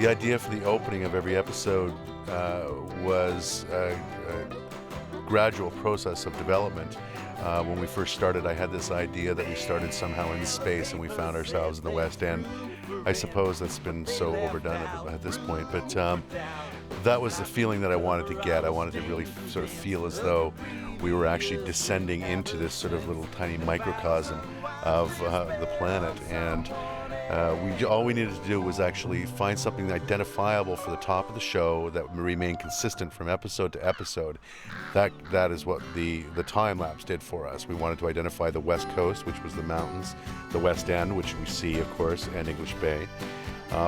The idea for the opening of every episode was a gradual process of development. When we first started, I had this idea that we started somehow in space and we found ourselves in the West End. I suppose that's been so overdone at this point, but that was the feeling that I wanted to get. I wanted to really sort of feel as though we were actually descending into this sort of little tiny microcosm of the planet, and all we needed to do was actually find something identifiable for the top of the show that would remain consistent from episode to episode. That is what the time lapse did for us. We wanted to identify the West Coast, which was the mountains, the West End, which we see, of course, and English Bay.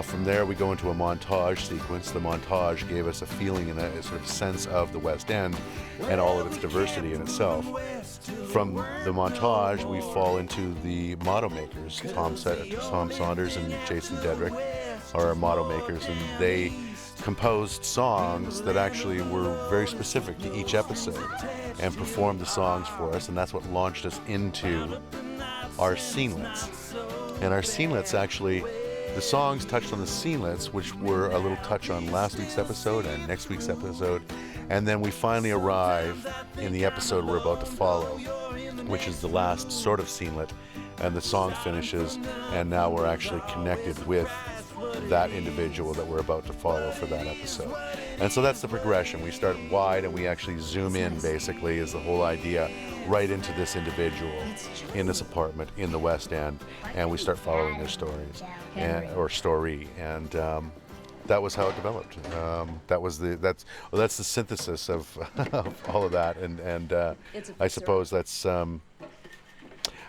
From there, we go into a montage sequence. The montage gave us a feeling and a sort of sense of the West End and all of its diversity in itself. From the montage, we fall into the motto makers. Tom Saunders and Jason Dedrick are our motto makers, and they composed songs that actually were very specific to each episode and performed the songs for us, and that's what launched us into our scenelets. And our scenelets actually, the songs touched on the scenelets, which were a little touch on last week's episode and next week's episode, and then we finally arrive in the episode we're about to follow, which is the last sort of scenelet, and the song finishes, and now we're actually connected with that individual that we're about to follow for that episode. And so that's the progression. We start wide and we actually zoom in, basically, is the whole idea, right into this individual in this apartment in the West End, and we start following their stories or story, and that was how it developed. That's the synthesis of, of all of that, and I suppose that's.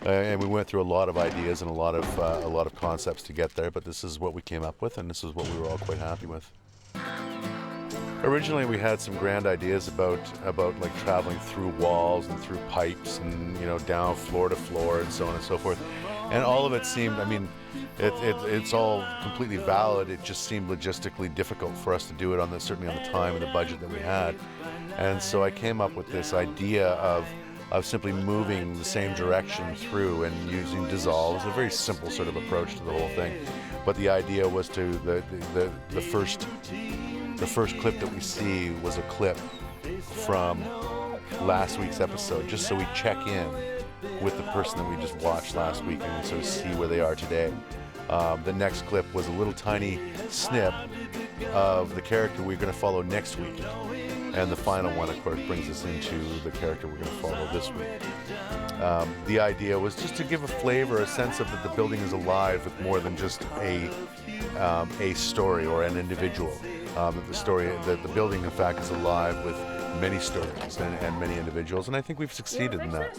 And we went through a lot of ideas and a lot of concepts to get there, but this is what we came up with, and this is what we were all quite happy with. Originally, we had some grand ideas about like traveling through walls and through pipes and down floor to floor and so on and so forth, and all of it seemed. I mean, it's all completely valid. It just seemed logistically difficult for us to do it certainly on the time and the budget that we had, and so I came up with this idea of simply moving the same direction through and using dissolve. It's a very simple sort of approach to the whole thing, but the idea was to the first clip that we see was a clip from last week's episode, just so we check in with the person that we just watched last week and sort of see where they are today. The next clip was a little tiny snip of the character we're going to follow next week. And the final one, of course, brings us into the character we're going to follow this week. The idea was just to give a flavor, a sense of that the building is alive with more than just a story or an individual. That the building, in fact, is alive with many stories and many individuals, and I think we've succeeded in that.